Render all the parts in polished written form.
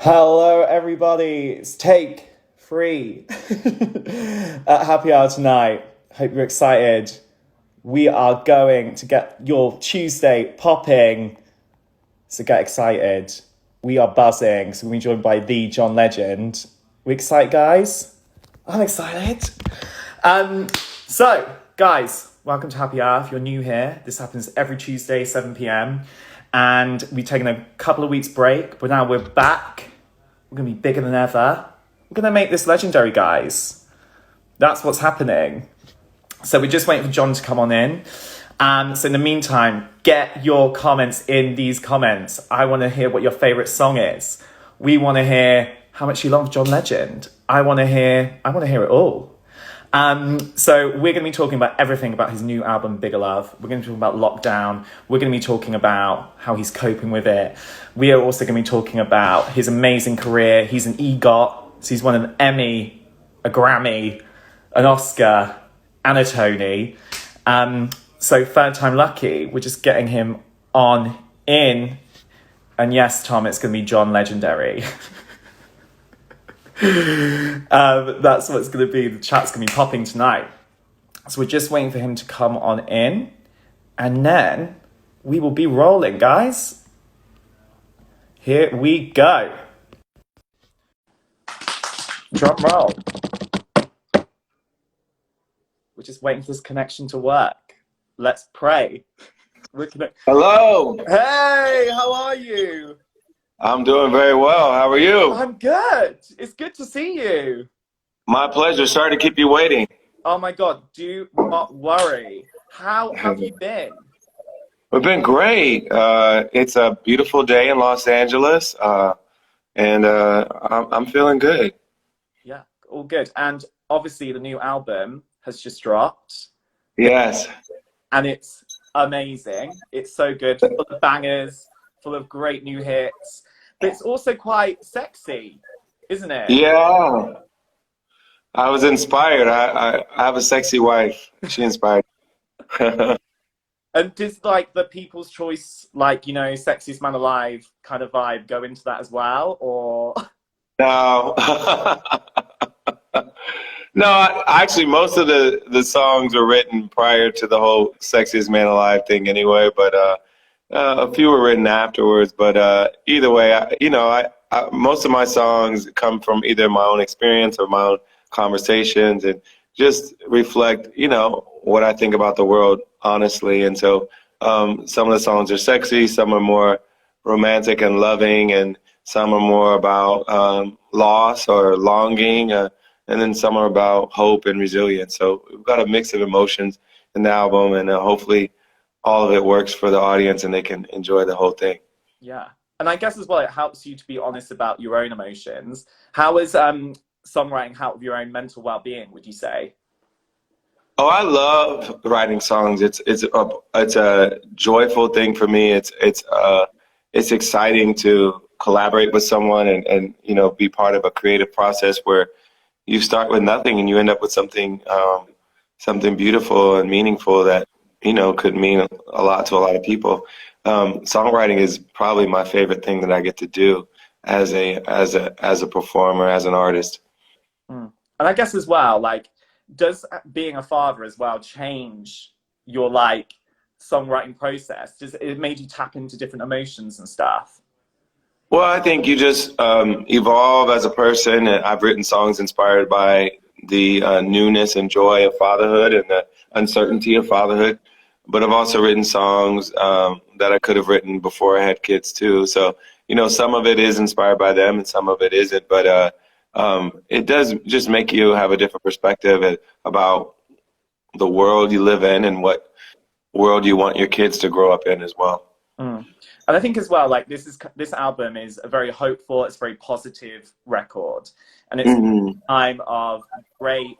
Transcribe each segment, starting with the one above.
Hello, everybody. It's take 3 at Happy Hour tonight. Hope you're excited. We are going to get your Tuesday popping. So get excited. We are buzzing. So we're being joined by the John Legend. We excited, guys? I'm excited. So, guys, welcome to Happy Hour. If you're new here, this happens every Tuesday, 7 p.m. And we've taken a couple of weeks break, but now we're back. We're going to be bigger than ever. We're going to make this legendary, guys. That's what's happening. So we're just waiting for John to come on in. So in the meantime, get your comments in these comments. I want to hear what your favourite song is. We want to hear how much you love John Legend. I want to hear it all. So we're going to be talking about everything about his new album, Bigger Love. We're going to be talking about lockdown. We're going to be talking about how he's coping with it. We are also going to be talking about his amazing career. He's an EGOT. So he's won an Emmy, a Grammy, an Oscar, and a Tony. So third time lucky. We're just getting him on in. And yes, Tom, it's going to be John Legendary. That's what's going to be. The chat's going to be popping tonight. So we're just waiting for him to come on in. And then we will be rolling, guys. Here we go. Drum roll. We're just waiting for this connection to work. Let's pray. Hello. Hey, how are you? I'm doing very well. How are you? I'm good. It's good to see you. My pleasure. Sorry to keep you waiting. Oh my God, do not worry. How have you been? We've been great. It's a beautiful day in Los Angeles, and I'm feeling good. Yeah, all good. And obviously the new album has just dropped. Yes. And it's amazing. It's so good, full of bangers, full of great new hits. But it's also quite sexy, isn't it? Yeah. I was inspired. I have a sexy wife. She inspired. And does like the People's Choice, like, you know, sexiest man alive kind of vibe go into that as well, or? No. No, actually, most of the songs were written prior to the whole sexiest man alive thing anyway, but a few were written afterwards. But either way, I most of my songs come from either my own experience or my own conversations and just reflect, what I think about the world, honestly. And so some of the songs are sexy, some are more romantic and loving, and some are more about loss or longing, and then some are about hope and resilience. So we've got a mix of emotions in the album, and hopefully all of it works for the audience and they can enjoy the whole thing. Yeah. And I guess as well, it helps you to be honest about your own emotions. How is songwriting help with your own mental well-being, would you say? Oh, I love writing songs. It's a joyful thing for me. It's exciting to collaborate with someone and be part of a creative process where you start with nothing and you end up with something beautiful and meaningful that could mean a lot to a lot of people. Songwriting is probably my favorite thing that I get to do as a performer, as an artist. And I guess as well, like, does being a father as well change your songwriting process? Does it made you tap into different emotions and stuff? Well, I think you just evolve as a person. And I've written songs inspired by the newness and joy of fatherhood and the uncertainty of fatherhood. But I've also written songs that I could have written before I had kids too. So, some of it is inspired by them and some of it isn't. But it does just make you have a different perspective about the world you live in and what world you want your kids to grow up in as well. And I think as well, like this album is a very hopeful, it's a very positive record. And it's a time of great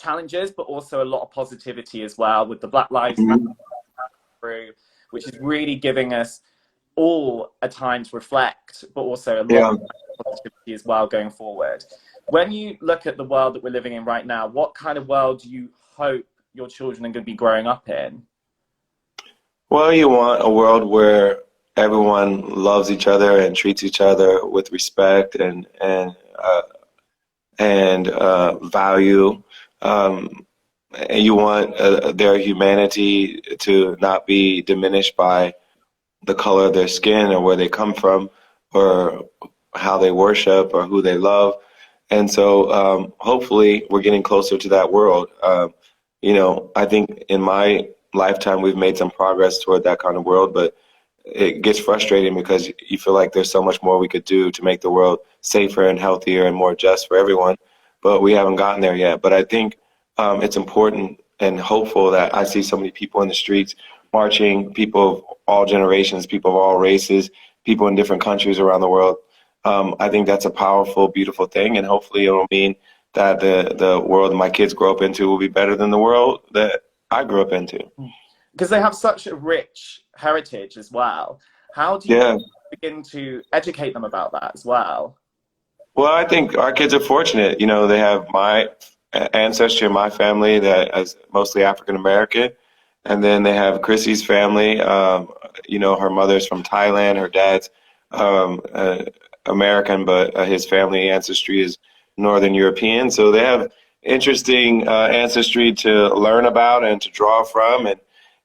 challenges, but also a lot of positivity as well with the Black Lives Matter through, which is really giving us all a time to reflect, but also a lot of positivity as well going forward. When you look at the world that we're living in right now, what kind of world do you hope your children are going to be growing up in? Well, you want a world where everyone loves each other and treats each other with respect and value. And you want their humanity to not be diminished by the color of their skin or where they come from or how they worship or who they love. And so hopefully we're getting closer to that world. I think in my lifetime we've made some progress toward that kind of world, but it gets frustrating because you feel like there's so much more we could do to make the world safer and healthier and more just for everyone, but we haven't gotten there yet. But I think it's important and hopeful that I see so many people in the streets marching, people of all generations, people of all races, people in different countries around the world. I think that's a powerful, beautiful thing, and hopefully it'll mean that the world my kids grow up into will be better than the world that I grew up into. Because they have such a rich heritage as well. How do you begin to educate them about that as well? Well, I think our kids are fortunate. They have my ancestry in my family that is mostly African American, and then they have Chrissy's family. Her mother's from Thailand, her dad's American, but his family ancestry is Northern European. So they have interesting ancestry to learn about and to draw from,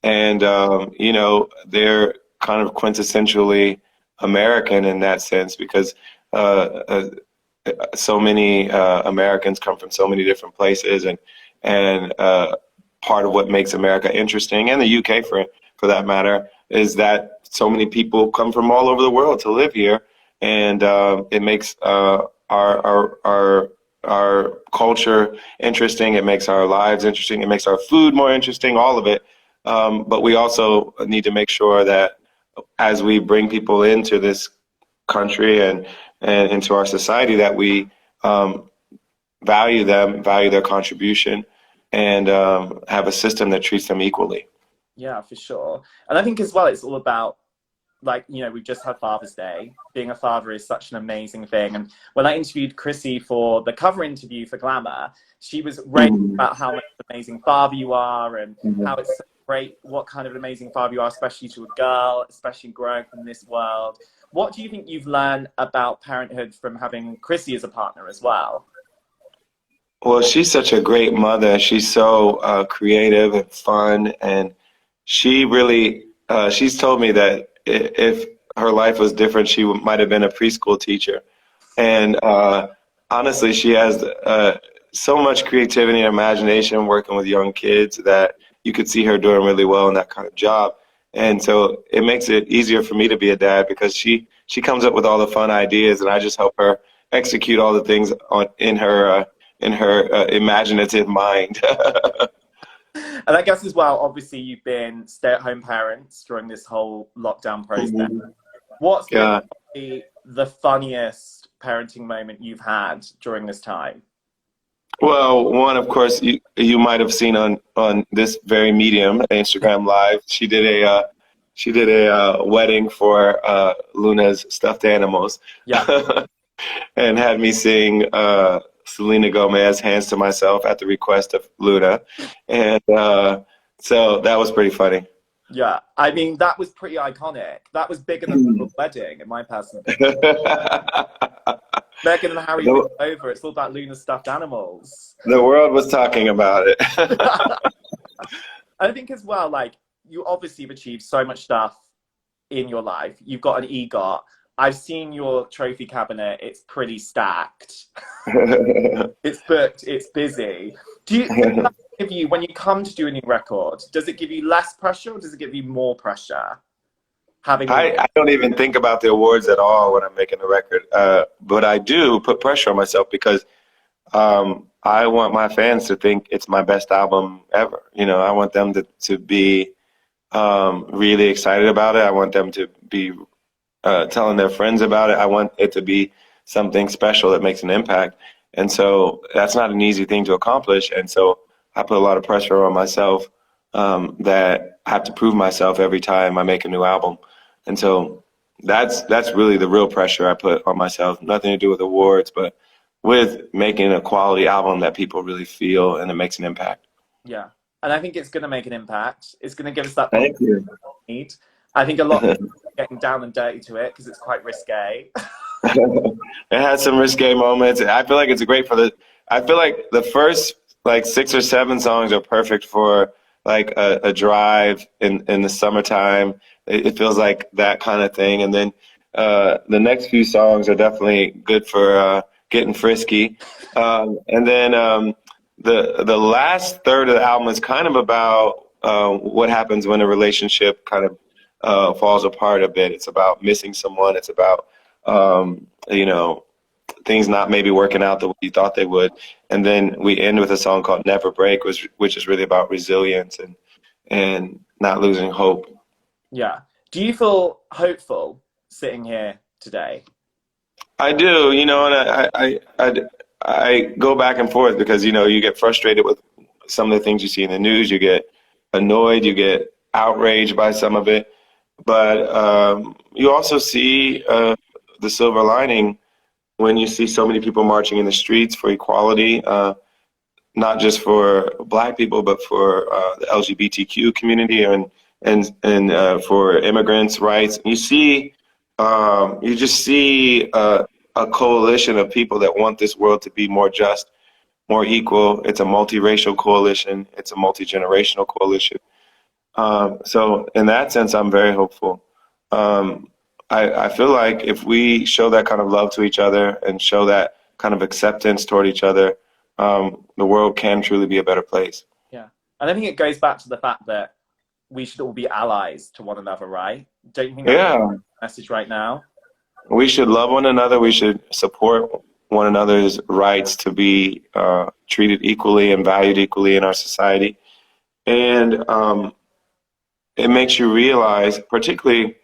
and they're kind of quintessentially American in that sense because so many Americans come from so many different places, and part of what makes America interesting, and the UK for that matter, is that so many people come from all over the world to live here, and it makes our culture interesting. It makes our lives interesting. It makes our food more interesting. All of it. But we also need to make sure that as we bring people into this country and into our society, that we value them, value their contribution, and have a system that treats them equally. Yeah, for sure. And I think as well, it's all about, we've just had Father's Day. Being a father is such an amazing thing. And when I interviewed Chrissy for the cover interview for Glamour, she was raving about how much of an amazing father you are and how it's so great what kind of an amazing father you are, especially to a girl, especially growing up in this world. What do you think you've learned about parenthood from having Chrissy as a partner as well? Well, she's such a great mother. She's so creative and fun, and she really, she's told me that if her life was different, she might have been a preschool teacher. And honestly, she has so much creativity and imagination working with young kids that you could see her doing really well in that kind of job. And so it makes it easier for me to be a dad because she comes up with all the fun ideas, and I just help her execute all the things in her imaginative mind. And I guess as well, obviously you've been stay-at-home parents during this whole lockdown process. What's been the funniest parenting moment you've had during this time? Well, one, of course, you might have seen on this very medium, Instagram Live. She did a wedding for Luna's stuffed animals. Yeah. And had me sing Selena Gomez, Hands to Myself, at the request of Luna. And so that was pretty funny. Yeah, I mean, that was pretty iconic. That was bigger than the wedding, in my personal opinion. Meghan and Harry were over. It's all about Luna's stuffed animals. The world was talking about it. I think as well, you obviously have achieved so much stuff in your life. You've got an EGOT. I've seen your trophy cabinet. It's pretty stacked. It's booked. It's busy. Does that give you, when you come to do a new record, does it give you less pressure or does it give you more pressure? I don't even think about the awards at all when I'm making a record. But I do put pressure on myself because I want my fans to think it's my best album ever. I want them to be really excited about it. I want them to be telling their friends about it. I want it to be something special that makes an impact. And so that's not an easy thing to accomplish. And so I put a lot of pressure on myself that I have to prove myself every time I make a new album. And so that's really the real pressure I put on myself. Nothing to do with awards, but with making a quality album that people really feel and it makes an impact. Yeah. And I think it's going to make an impact. It's going to give us that Thank you. need. I think a lot of getting down and dirty to it because it's quite risque. It has some risque moments. I feel like it's great for I feel like the first like 6 or 7 songs are perfect for like a drive in the summertime. It feels like that kind of thing. And then the next few songs are definitely good for getting frisky. And then the last third of the album is kind of about what happens when a relationship kind of falls apart a bit. It's about missing someone. It's about you know, things not maybe working out the way you thought they would. And then we end with a song called Never Break, which is really about resilience and not losing hope. Yeah. Do you feel hopeful sitting here today? I do, you know, and I go back and forth because, you know, you get frustrated with some of the things you see in the news. You get annoyed, you get outraged by some of it. But you also see the silver lining when you see so many people marching in the streets for equality, not just for Black people, but for the LGBTQ community and for immigrants' rights. You see, you just see a coalition of people that want this world to be more just, more equal. It's a multiracial coalition. It's a multi-generational coalition. So in that sense, I'm very hopeful. I feel like if we show that kind of love to each other and show that kind of acceptance toward each other, the world can truly be a better place. Yeah. And I think it goes back to the fact that we should all be allies to one another, right? Don't you think that's the message right now? We should love one another. We should support one another's rights to be treated equally and valued equally in our society. And it makes you realize, particularly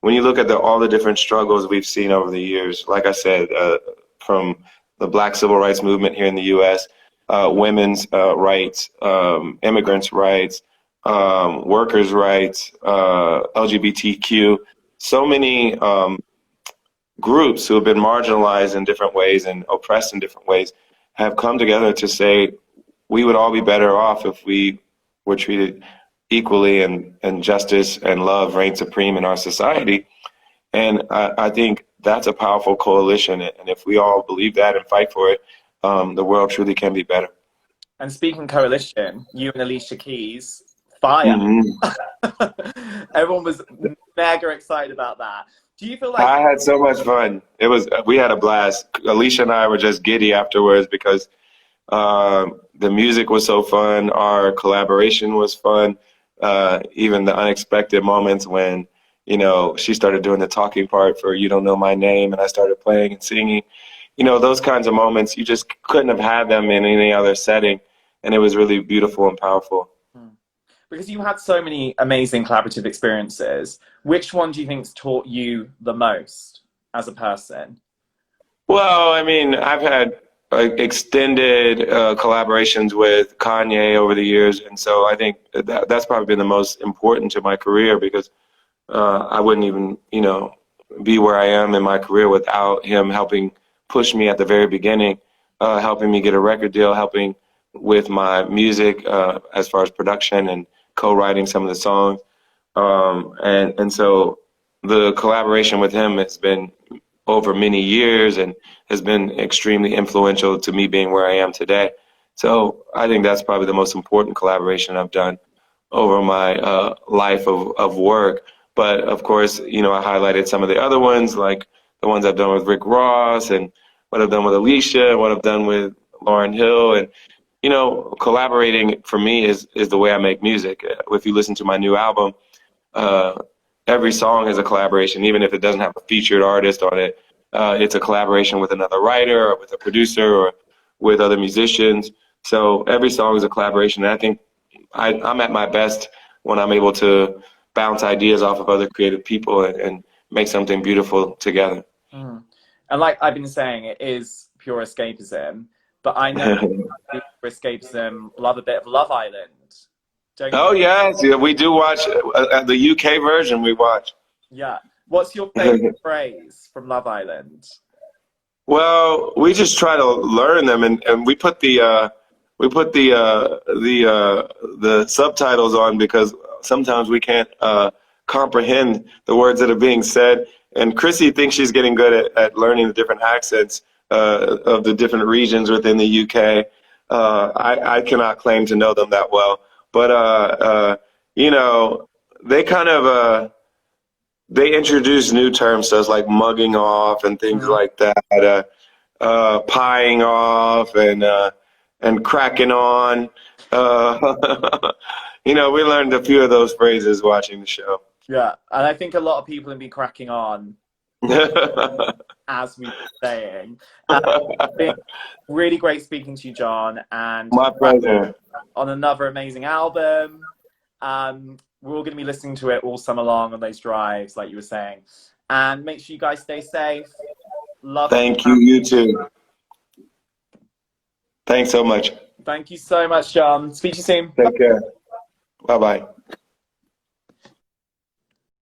when you look at all the different struggles we've seen over the years, like I said, from the Black civil rights movement here in the U.S., women's rights, immigrants' rights, workers' rights, LGBTQ, so many groups who have been marginalized in different ways and oppressed in different ways have come together to say we would all be better off if we were treated equally and justice and love reign supreme in our society. And I think that's a powerful coalition. And if we all believe that and fight for it, the world truly can be better. And speaking coalition, you and Alicia Keys, fire. Mm-hmm. Everyone was mega excited about that. Do you feel like I had so much fun? We had a blast. Alicia and I were just giddy afterwards because the music was so fun. Our collaboration was fun. Even the unexpected moments when, you know, she started doing the talking part for You Don't Know My Name and I started playing and singing. You know, those kinds of moments, you just couldn't have had them in any other setting. And it was really beautiful and powerful. Because you had so many amazing collaborative experiences, which one do you think's taught you the most as a person? Well, I mean, I've had extended collaborations with Kanye over the years. And so I think that's probably been the most important to my career because I wouldn't even, you know, be where I am in my career without him helping push me at the very beginning, helping me get a record deal, helping with my music as far as production and co-writing some of the songs. And so the collaboration with him has been over many years and has been extremely influential to me being where I am today. So I think that's probably the most important collaboration I've done over my life of work. But of course, you know, I highlighted some of the other ones, like the ones I've done with Rick Ross and what I've done with Alicia, and what I've done with Lauryn Hill. And, you know, collaborating for me is the way I make music. If you listen to my new album, every song is a collaboration, even if it doesn't have a featured artist on it. It's a collaboration with another writer or with a producer or with other musicians. So every song is a collaboration. And I think I'm at my best when I'm able to bounce ideas off of other creative people and make something beautiful together. Mm. And like I've been saying, it is pure escapism, but I know for escapism, love a bit of Love Island. Oh, yes. Yeah, we do watch the UK version we watch. Yeah. What's your favorite phrase from Love Island? Well, we just try to learn them, and we put the subtitles on because sometimes we can't comprehend the words that are being said. And Chrissy thinks she's getting good at learning the different accents of the different regions within the UK. I cannot claim to know them that well, but you know, they kind of they introduce new terms, so it's like mugging off and things like that, pieing off and cracking on. You know, we learned a few of those phrases watching the show. Yeah, and I think a lot of people have been cracking on as we were saying. It's been really great speaking to you, John, and My pleasure. on another amazing album. We're all going to be listening to it all summer long on those drives, like you were saying. And make sure you guys stay safe. Love. Thank you. You too. Thanks so much. Thank you so much, John. Speak to you soon. Take care. Bye-bye.